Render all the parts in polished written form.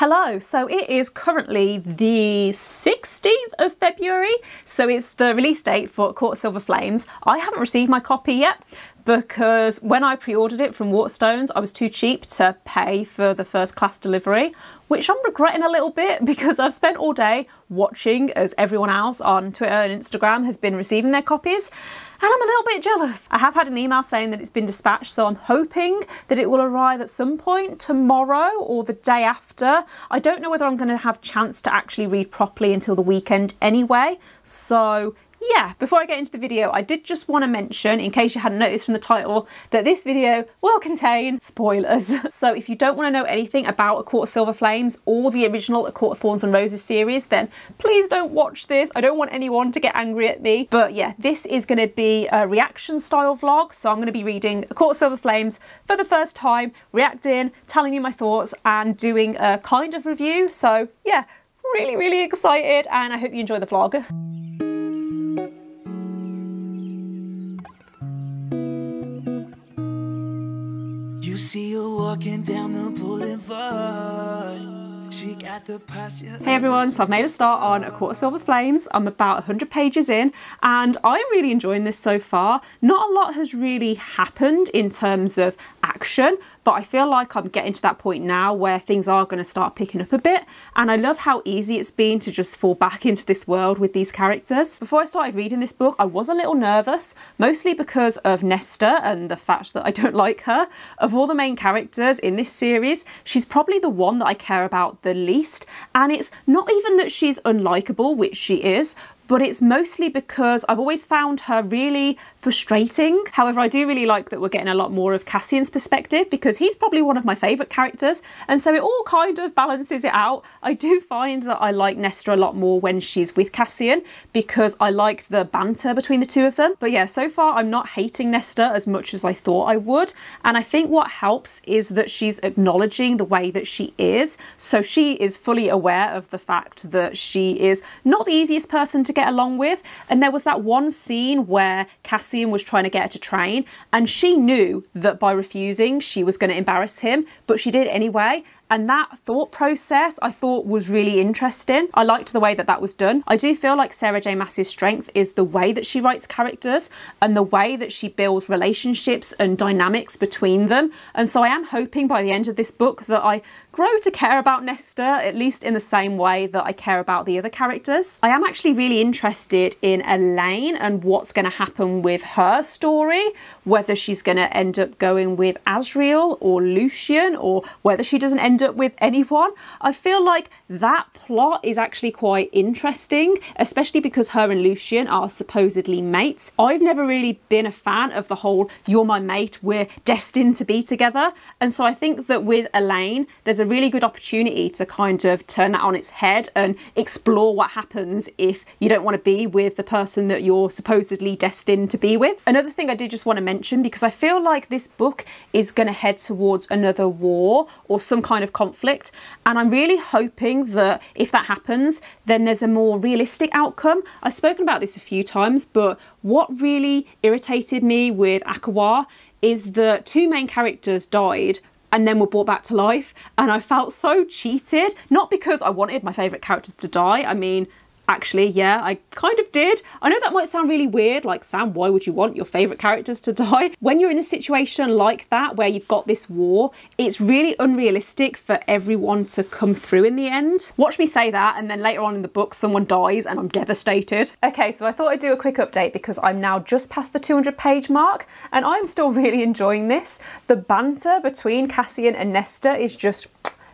Hello, so it is currently the 16th of February, so it's the release date for Court of Silver Flames. I haven't received my copy yet because when I pre-ordered it from Waterstones, I was too cheap to pay for the first class delivery, which I'm regretting a little bit because I've spent all day watching as everyone else on Twitter and Instagram has been receiving their copies, and I'm a little bit jealous. I have had an email saying that it's been dispatched, so I'm hoping that it will arrive at some point tomorrow or the day after. I don't know whether I'm going to have a chance to actually read properly until the weekend anyway, so yeah, before I get into the video, I did just want to mention, in case you hadn't noticed from the title, that this video will contain spoilers. So if you don't want to know anything about A Court of Silver Flames or the original A Court of Thorns and Roses series, then please don't watch this. I don't want anyone to get angry at me. But yeah, this is going to be a reaction style vlog. So I'm going to be reading A Court of Silver Flames for the first time, reacting, telling you my thoughts and doing a kind of review. So yeah, really excited, and I hope you enjoy the vlog. See you walking down the boulevard. She got the posture. Hey everyone, so I've made a start on A Court of Silver Flames. I'm about 100 pages in and I'm really enjoying this so far. Not a lot has really happened in terms of action, but I feel like I'm getting to that point now where things are going to start picking up a bit, and I love how easy it's been to just fall back into this world with these characters. Before I started reading this book, I was a little nervous, mostly because of Nesta and the fact that I don't like her. Of all the main characters in this series, she's probably the one that I care about the least, and it's not even that she's unlikable, which she is, but it's mostly because I've always found her really frustrating. However, I do really like that we're getting a lot more of Cassian's perspective because he's probably one of my favourite characters, and so it all kind of balances it out. I do find that I like Nesta a lot more when she's with Cassian because I like the banter between the two of them. But yeah, so far I'm not hating Nesta as much as I thought I would, and I think what helps is that she's acknowledging the way that she is. So she is fully aware of the fact that she is not the easiest person to get along with, and there was that one scene where Cassian was trying to get her to train and she knew that by refusing she was going to embarrass him, but she did anyway. And that thought process I thought was really interesting. I liked the way that that was done. I do feel like Sarah J Maas's strength is the way that she writes characters and the way that she builds relationships and dynamics between them. And so I am hoping by the end of this book that I grow to care about Nesta, at least in the same way that I care about the other characters. I am actually really interested in Elaine and what's going to happen with her story, whether she's going to end up going with Asriel or Lucian, or whether she doesn't end up with anyone. I feel like that plot is actually quite interesting, especially because her and Lucian are supposedly mates. I've never really been a fan of the whole "you're my mate, we're destined to be together," and so I think that with Elaine there's a really good opportunity to kind of turn that on its head and explore what happens if you don't want to be with the person that you're supposedly destined to be with. Another thing I did just want to mention, because I feel like this book is going to head towards another war or some kind of conflict, and I'm really hoping that if that happens then there's a more realistic outcome. I've spoken about this a few times, but what really irritated me with Akawa is that two main characters died and then were brought back to life, and I felt so cheated. Not because I wanted my favourite characters to die, I mean, actually, yeah, I kind of did. I know that might sound really weird, like, Sam, why would you want your favourite characters to die? When you're in a situation like that, where you've got this war, it's really unrealistic for everyone to come through in the end. Watch me say that, and then later on in the book, someone dies, and I'm devastated. Okay, so I thought I'd do a quick update because I'm now just past the 200-page mark, and I'm still really enjoying this. The banter between Cassian and Nesta is just...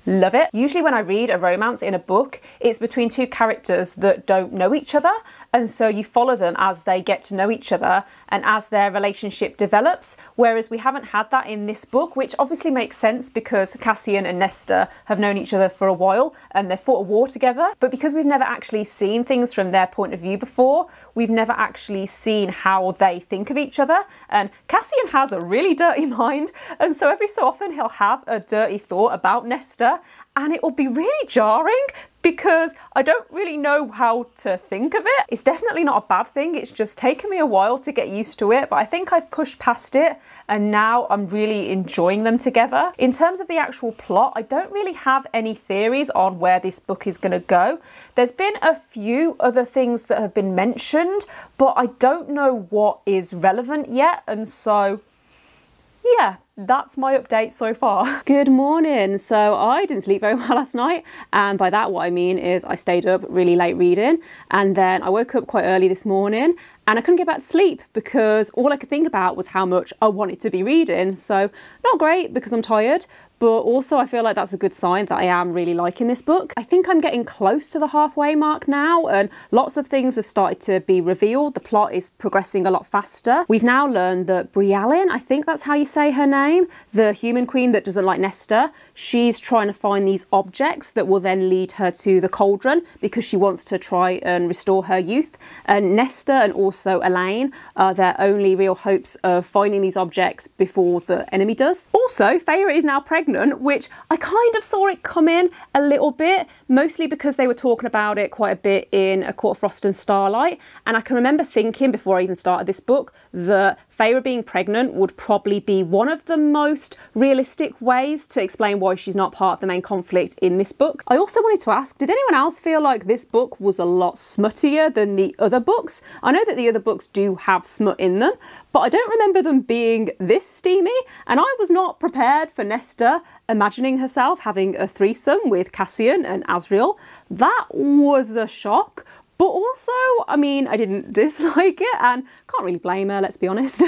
love it. Usually when I read a romance in a book, it's between two characters that don't know each other, and so you follow them as they get to know each other and as their relationship develops, whereas we haven't had that in this book, which obviously makes sense because Cassian and Nesta have known each other for a while and they've fought a war together, but because we've never actually seen things from their point of view before, we've never actually seen how they think of each other, and Cassian has a really dirty mind, and so every so often he'll have a dirty thought about Nesta, and it will be really jarring because I don't really know how to think of it. It's definitely not a bad thing, it's just taken me a while to get used to it, but I think I've pushed past it and now I'm really enjoying them together. In terms of the actual plot, I don't really have any theories on where this book is going to go. There's been a few other things that have been mentioned, but I don't know what is relevant yet, and so yeah, that's my update so far. Good morning. So I didn't sleep very well last night, and by that what I mean is I stayed up really late reading, and then I woke up quite early this morning and I couldn't get back to sleep because all I could think about was how much I wanted to be reading. So not great because I'm tired, but also I feel like that's a good sign that I am really liking this book. I think I'm getting close to the halfway mark now, and lots of things have started to be revealed. The plot is progressing a lot faster. We've now learned that Brialyn, I think that's how you say her name, the human queen that doesn't like Nesta, she's trying to find these objects that will then lead her to the cauldron because she wants to try and restore her youth. And Nesta and also Elaine are their only real hopes of finding these objects before the enemy does. Also, Feyre is now pregnant, which I kind of saw it come in a little bit, mostly because they were talking about it quite a bit in A Court of Frost and Starlight, and I can remember thinking before I even started this book that Feyre being pregnant would probably be one of the most realistic ways to explain why she's not part of the main conflict in this book. I also wanted to ask, did anyone else feel like this book was a lot smuttier than the other books? I know that the other books do have smut in them, but I don't remember them being this steamy, and I was not prepared for Nesta imagining herself having a threesome with Cassian and Asriel. That was a shock. But also, I mean, I didn't dislike it and can't really blame her, let's be honest.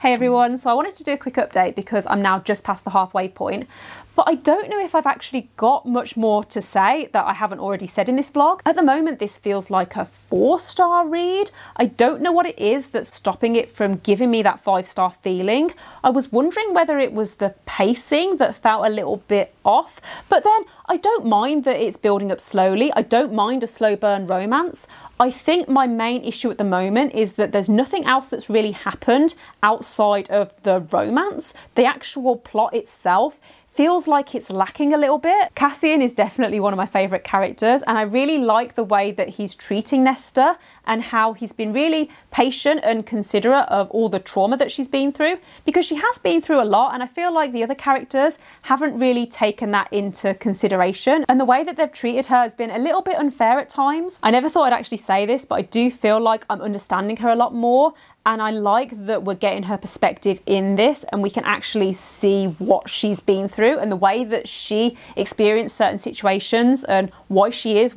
Hey everyone, so I wanted to do a quick update because I'm now just past the halfway point, but I don't know if I've actually got much more to say that I haven't already said in this vlog. At the moment, this feels like a 4-star read. I don't know what it is that's stopping it from giving me that 5-star feeling. I was wondering whether it was the pacing that felt a little bit off, but then I don't mind that it's building up slowly. I don't mind a slow burn romance. I think my main issue at the moment is that there's nothing else that's really happened outside of the romance. The actual plot itself feels like it's lacking a little bit. Cassian is definitely one of my favourite characters, and I really like the way that he's treating Nesta and how he's been really patient and considerate of all the trauma that she's been through, because she has been through a lot, and I feel like the other characters haven't really taken that into consideration, and the way that they've treated her has been a little bit unfair at times. I never thought I'd actually say this, but I do feel like I'm understanding her a lot more, and I like that we're getting her perspective in this and we can actually see what she's been through and the way that she experienced certain situations and why she is.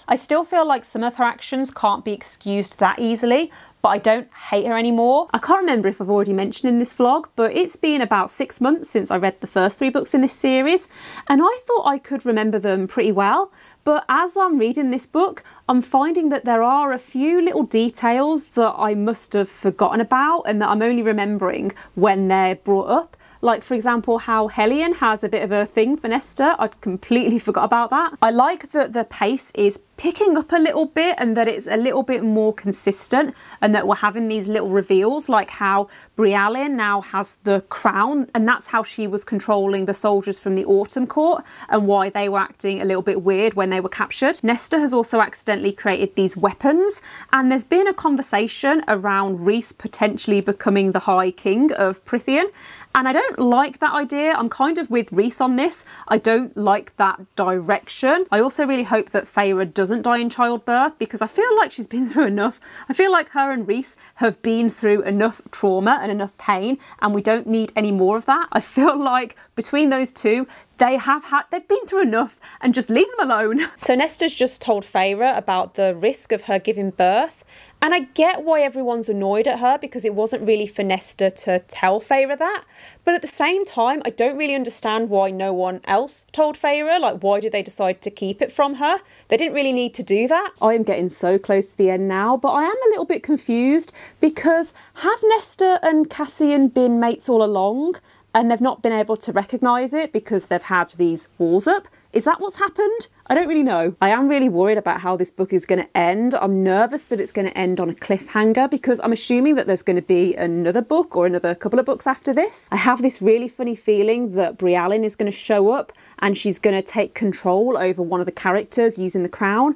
I still feel like some of her actions can't be excused that easily, but I don't hate her anymore. I can't remember if I've already mentioned in this vlog, but it's been about 6 months since I read the first 3 books in this series, and I thought I could remember them pretty well. But as I'm reading this book, I'm finding that there are a few little details that I must have forgotten about and that I'm only remembering when they're brought up. Like, for example, how Hellion has a bit of a thing for Nesta. I'd completely forgot about that. I like that the pace is picking up a little bit and that it's a little bit more consistent and that we're having these little reveals, like how Brialyn now has the crown, and that's how she was controlling the soldiers from the Autumn Court and why they were acting a little bit weird when they were captured. Nesta has also accidentally created these weapons, and there's been a conversation around Rhys potentially becoming the High King of Prythian. And I don't like that idea. I'm kind of with Rhys on this. I don't like that direction. I also really hope that Feyre doesn't die in childbirth because I feel like she's been through enough. I feel like her and Rhys have been through enough trauma and enough pain, and we don't need any more of that. I feel like between those two, they've been through enough, and just leave them alone. So Nesta's just told Feyre about the risk of her giving birth, and I get why everyone's annoyed at her because it wasn't really for Nesta to tell Feyre that. But at the same time, I don't really understand why no one else told Feyre. Like, why did they decide to keep it from her? They didn't really need to do that. I am getting so close to the end now, but I am a little bit confused because have Nesta and Cassian been mates all along and they've not been able to recognise it because they've had these walls up? Is that what's happened? I don't really know. I am really worried about how this book is going to end. I'm nervous that it's going to end on a cliffhanger because I'm assuming that there's going to be another book or another couple of books after this. I have this really funny feeling that Brialyn is going to show up and she's going to take control over one of the characters using the crown.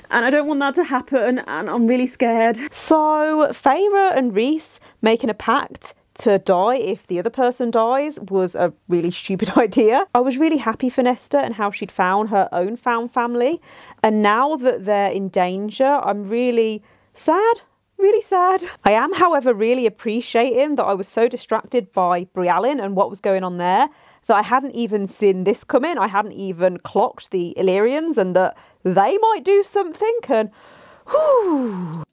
And I don't want that to happen and I'm really scared. So Feyre and Rhys making a pact to die if the other person dies was a really stupid idea. I was really happy for Nesta and how she'd found her own found family. And now that they're in danger, I'm really sad. Really sad. I am, however, really appreciating that I was so distracted by Brialyn and what was going on there that I hadn't even seen this coming. I hadn't even clocked the Illyrians and that they might do something and whew.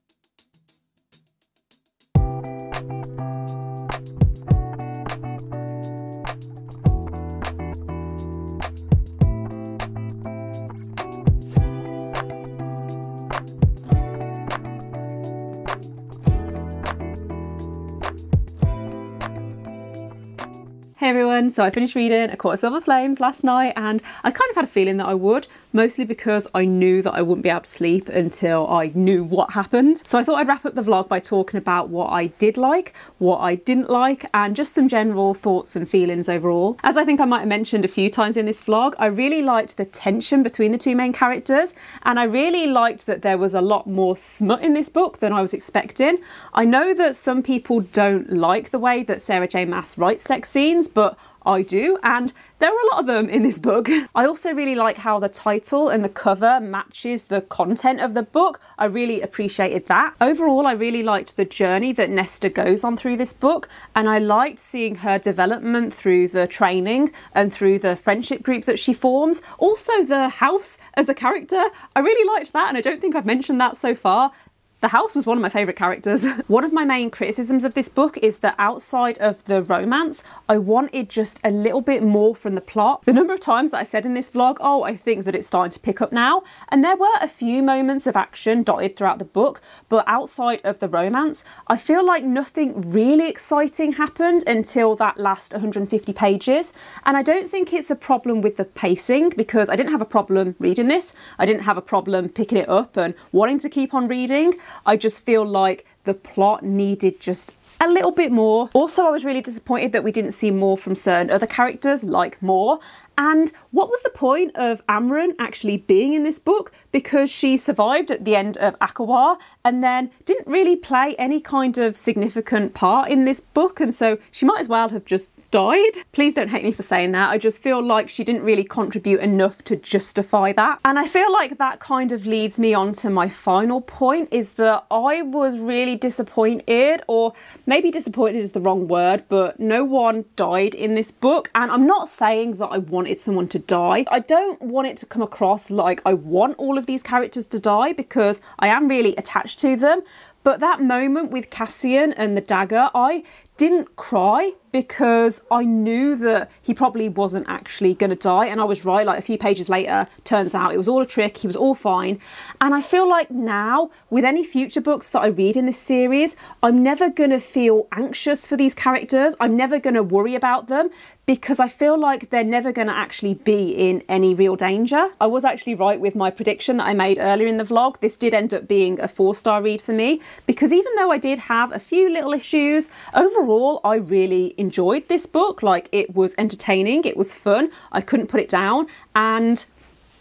Hey everyone, so I finished reading A Court of Silver Flames last night and I kind of had a feeling that I would, mostly because I knew that I wouldn't be able to sleep until I knew what happened. So I thought I'd wrap up the vlog by talking about what I did like, what I didn't like, and just some general thoughts and feelings overall. As I think I might have mentioned a few times in this vlog, I really liked the tension between the two main characters and I really liked that there was a lot more smut in this book than I was expecting. I know that some people don't like the way that Sarah J Maas writes sex scenes, but I do, and there are a lot of them in this book. I also really like how the title and the cover matches the content of the book. I really appreciated that. Overall, I really liked the journey that Nesta goes on through this book, and I liked seeing her development through the training and through the friendship group that she forms. Also, the house as a character, I really liked that, and I don't think I've mentioned that so far. The house was one of my favourite characters. One of my main criticisms of this book is that outside of the romance, I wanted just a little bit more from the plot. The number of times that I said in this vlog, oh, I think that it's starting to pick up now. And there were a few moments of action dotted throughout the book, but outside of the romance, I feel like nothing really exciting happened until that last 150 pages. And I don't think it's a problem with the pacing because I didn't have a problem reading this. I didn't have a problem picking it up and wanting to keep on reading. I just feel like the plot needed just a little bit more. Also, I was really disappointed that we didn't see more from certain other characters like Moore. And what was the point of Amren actually being in this book? Because she survived at the end of Akawar and then didn't really play any kind of significant part in this book. And so she might as well have just died. Please don't hate me for saying that. I just feel like she didn't really contribute enough to justify that. And I feel like that kind of leads me on to my final point, is that I was really disappointed, or maybe disappointed is the wrong word, but no one died in this book. And I'm not saying that I wanted someone to die. I don't want it to come across like I want all of these characters to die because I am really attached to them. But that moment with Cassian and the dagger, I didn't cry because I knew that he probably wasn't actually going to die, and I was right. Like a few pages later, turns out it was all a trick, he was all fine. And I feel like now, with any future books that I read in this series, I'm never going to feel anxious for these characters. I'm never going to worry about them because I feel like they're never going to actually be in any real danger. I was actually right with my prediction that I made earlier in the vlog. This did end up being a 4-star read for me because even though I did have a few little issues, overall I really enjoyed this book. Like, it was entertaining, it was fun, I couldn't put it down, and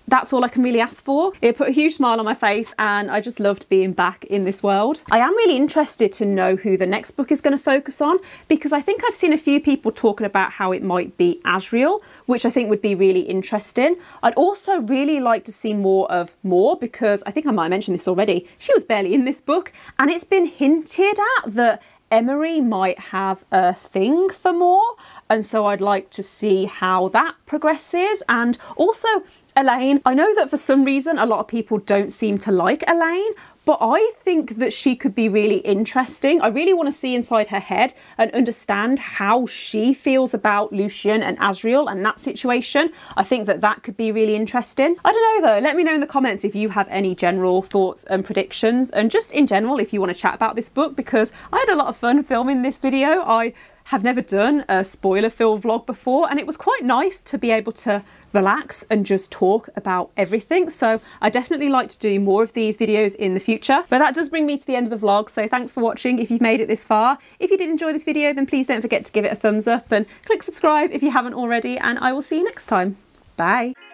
that's all I can really ask for. It put a huge smile on my face and I just loved being back in this world. I am really interested to know who the next book is going to focus on because I think I've seen a few people talking about how it might be Asriel, which I think would be really interesting. I'd also really like to see more of Moore because I think I might have mentioned this already. She was barely in this book and it's been hinted at that Emery might have a thing for Moore, and so I'd like to see how that progresses. And also Elaine, I know that for some reason a lot of people don't seem to like Elaine, but I think that she could be really interesting. I really want to see inside her head and understand how she feels about Lucien and Asriel and that situation. I think that that could be really interesting. I don't know though, let me know in the comments if you have any general thoughts and predictions, and just in general if you want to chat about this book, because I had a lot of fun filming this video. I have never done a spoiler-filled vlog before, and it was quite nice to be able to relax and just talk about everything. So I definitely like to do more of these videos in the future. But that does bring me to the end of the vlog, so thanks for watching if you've made it this far. If you did enjoy this video, then please don't forget to give it a thumbs up and click subscribe if you haven't already, and I will see you next time. Bye.